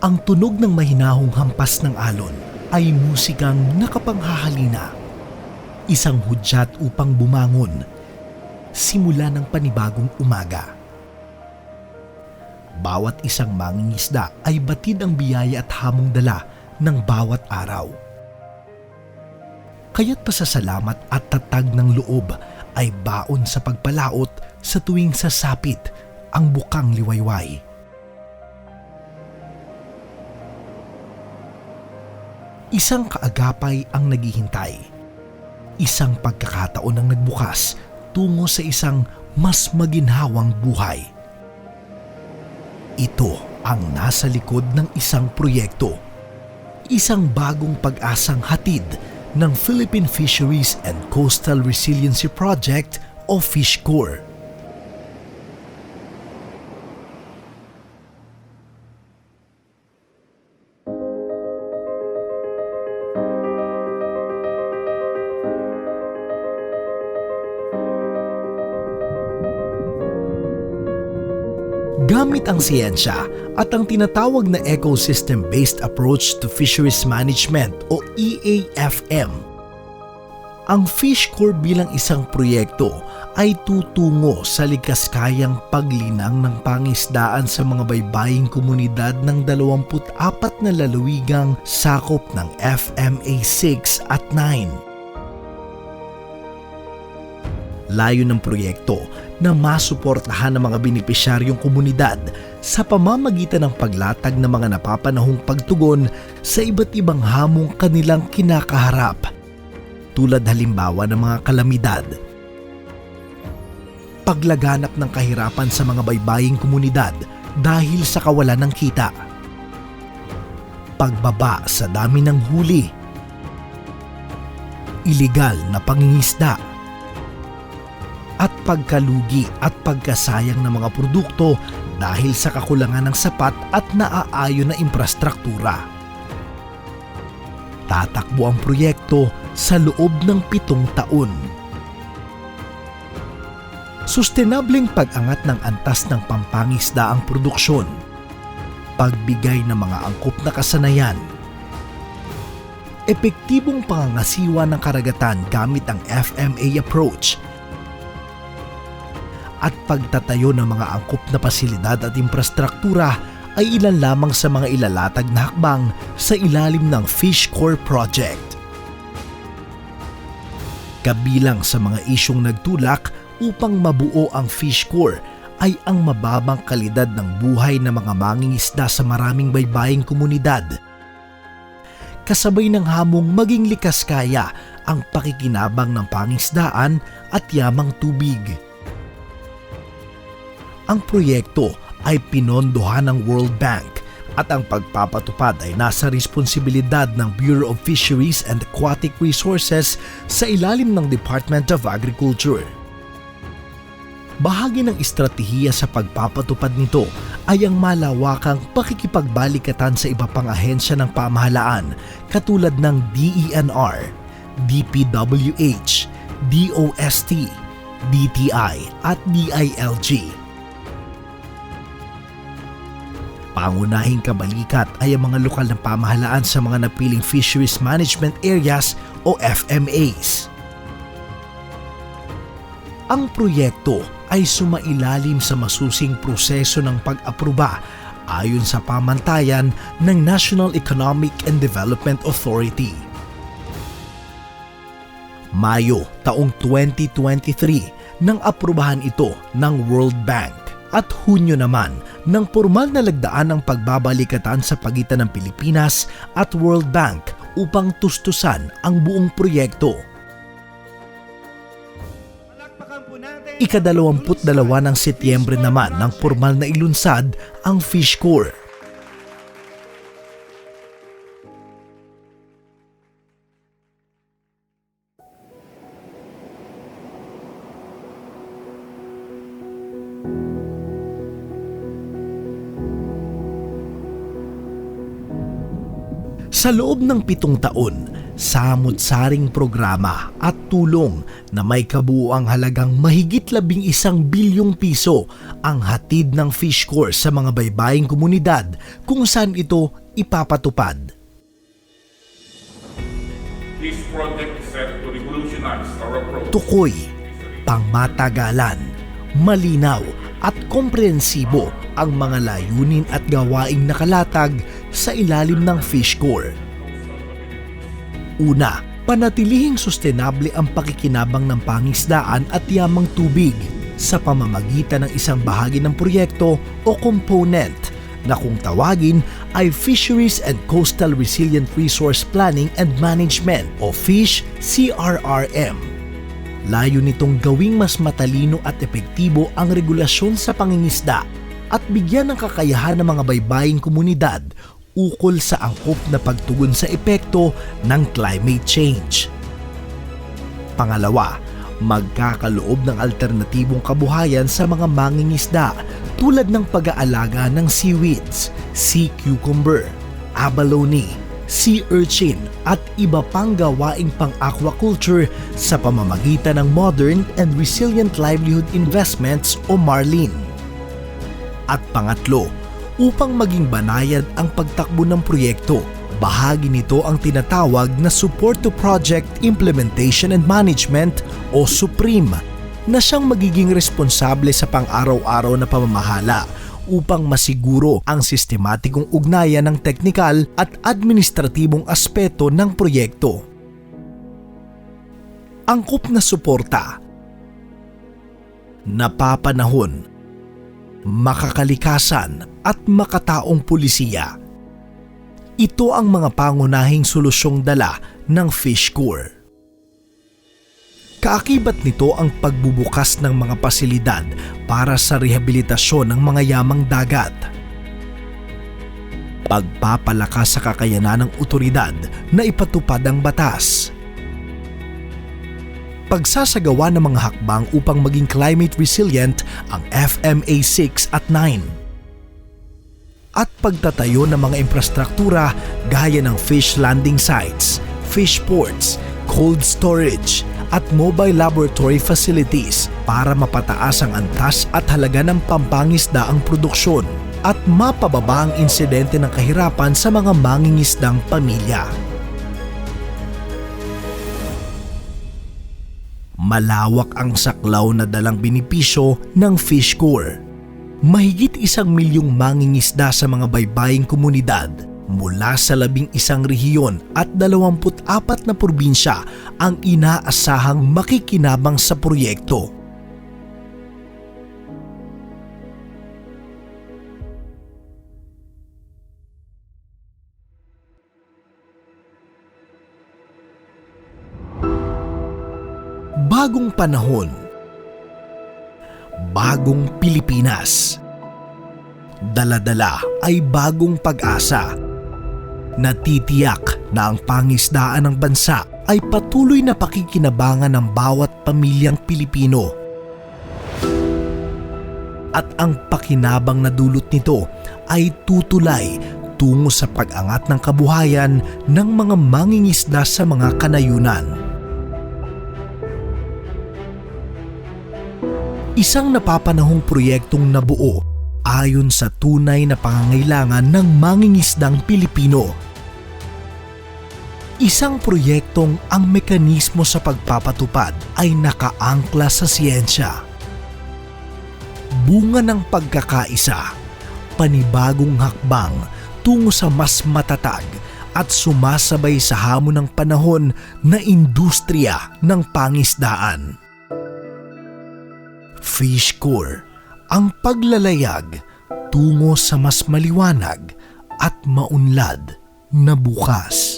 Ang tunog ng mahinahong hampas ng alon ay musikang nakapanghahalina. Isang hudyat upang bumangon, simula ng panibagong umaga. Bawat isang mangingisda ay batid ang biyaya at hamong dala ng bawat araw. Kaya't pasasalamat at tatag ng loob ay baon sa pagpalaot sa tuwing sasapit ang bukang liwayway. Isang kaagapay ang naghihintay. Isang pagkakataon ang nagbukas tungo sa isang mas maginhawang buhay. Ito ang nasa likod ng isang proyekto. Isang bagong pag-asang hatid ng Philippine Fisheries and Coastal Resiliency Project o FishCorp. Gamit ang siyensya at ang tinatawag na Ecosystem-Based Approach to Fisheries Management o EAFM, ang FishCorp bilang isang proyekto ay tutungo sa likaskayang paglinang ng pangisdaan sa mga baybaying komunidad ng 24 na lalawigang sakop ng FMA 6 at 9. Layo ng proyekto na masuportahan ng mga benepisyaryong komunidad sa pamamagitan ng paglatag ng mga napapanahong pagtugon sa iba't ibang hamong kanilang kinakaharap, tulad halimbawa ng mga kalamidad, paglaganap ng kahirapan sa mga baybaying komunidad dahil sa kawalan ng kita, pagbaba sa dami ng huli, iligal na pangingisda, at pagkalugi at pagkasayang ng mga produkto dahil sa kakulangan ng sapat at naaayon na infrastruktura. Tatakbo ang proyekto sa loob ng 7 taon. Sustenableng pag-angat ng antas ng pampangisdaang produksyon, pagbigay ng mga angkop na kasanayan, epektibong pangangasiwa ng karagatan gamit ang FMA approach, at pagtatayo ng mga angkop na pasilidad at infrastruktura ay ilan lamang sa mga ilalatag na hakbang sa ilalim ng FishCorp Project. Kabilang sa mga isyong nagtulak upang mabuo ang FishCorp ay ang mababang kalidad ng buhay ng mga mangingisda sa maraming baybaying komunidad. Kasabay ng hamong maging likaskaya ang pakikinabang ng pangisdaan at yamang tubig. Ang proyekto ay pinondohan ng World Bank at ang pagpapatupad ay nasa responsibilidad ng Bureau of Fisheries and Aquatic Resources sa ilalim ng Department of Agriculture. Bahagi ng estratehiya sa pagpapatupad nito ay ang malawakang pakikipagbalikatan sa iba pang ahensya ng pamahalaan katulad ng DENR, DPWH, DOST, DTI at DILG. Pangunahing kabalikat ay ang mga lokal na pamahalaan sa mga napiling Fisheries Management Areas o FMAs. Ang proyekto ay sumailalim sa masusing proseso ng pag-aproba ayon sa pamantayan ng National Economic and Development Authority. Mayo taong 2023 nang aprubahan ito ng World Bank at Hunyo naman ng pormal na lagdaan ng pagbabalikatan sa pagitan ng Pilipinas at World Bank upang tustusan ang buong proyekto. Ika-22 ng Setyembre naman ng pormal na ilunsad ang FishCorp. Sa loob ng 7 taon, samut-saring programa at tulong na may kabuuang halagang mahigit 11 bilyong piso ang hatid ng Fish Corps sa mga baybaying komunidad kung saan ito ipapatupad. This project is set to revolutionize our approach. Tukoy, pangmatagalan, malinaw at komprehensibo ang mga layunin at gawaing nakalatag sa ilalim ng Fish Corps. Una, panatilihing sustenable ang pakikinabang ng pangisdaan at yamang tubig sa pamamagitan ng isang bahagi ng proyekto o component na kung tawagin ay Fisheries and Coastal Resilient Resource Planning and Management o FISH CRRM. Layo nitong gawing mas matalino at epektibo ang regulasyon sa pangingisda at bigyan ng kakayahan ng mga baybaying komunidad ukol sa angkop na pagtugon sa epekto ng climate change. Pangalawa, magkakaloob ng alternatibong kabuhayan sa mga mangingisda tulad ng pag-aalaga ng seaweeds, sea cucumber, abalone, sea urchin at iba pang gawaing pang-aquaculture sa pamamagitan ng Modern and Resilient Livelihood Investments o MARLIN. At pangatlo, upang maging banayad ang pagtakbo ng proyekto, bahagi nito ang tinatawag na Support to Project Implementation and Management o SUPRIM na siyang magiging responsable sa pang-araw-araw na pamamahala upang masiguro ang sistematikong ugnayan ng teknikal at administratibong aspeto ng proyekto. Angkop na suporta, napapanahon, makakalikasan at makataong pulisiya. Ito ang mga pangunahing solusyong dala ng Fish Corps. Kaakibat nito ang pagbubukas ng mga pasilidad para sa rehabilitasyon ng mga yamang dagat. Pagpapalakas sa kakayanan ng otoridad na ipatupad ang batas. Pagsasagawa ng mga hakbang upang maging climate resilient ang FMA 6 at 9. At pagtatayo ng mga infrastruktura gaya ng fish landing sites, fish ports, cold storage, at mobile laboratory facilities para mapataas ang antas at halaga ng pampangisda ang produksyon at mapababa ang insidente ng kahirapan sa mga mangingisdang pamilya. Malawak ang saklaw na dalang benepisyo ng Fish Corps. Mahigit 1 milyong mangingisda sa mga baybaying komunidad mula sa 11 rehiyon at 24 na probinsya ang inaasahang makikinabang sa proyekto. Bagong panahon, bagong Pilipinas. Dala-dala ay bagong pag-asa. Natitiyak na ang pangisdaan ng bansa ay patuloy na pakikinabangan ng bawat pamilyang Pilipino. At ang pakinabang na dulot nito ay tutulay tungo sa pag-angat ng kabuhayan ng mga mangingisda sa mga kanayunan. Isang napapanahong proyektong nabuo ayon sa tunay na pangangailangan ng mangingisdang Pilipino. Isang proyektong ang mekanismo sa pagpapatupad ay nakaangkla sa siyensya. Bunga ng pagkakaisa, panibagong hakbang tungo sa mas matatag at sumasabay sa hamon ng panahon na industriya ng pangisdaan. Fish Corps, ang paglalayag tungo sa mas maliwanag at maunlad na bukas.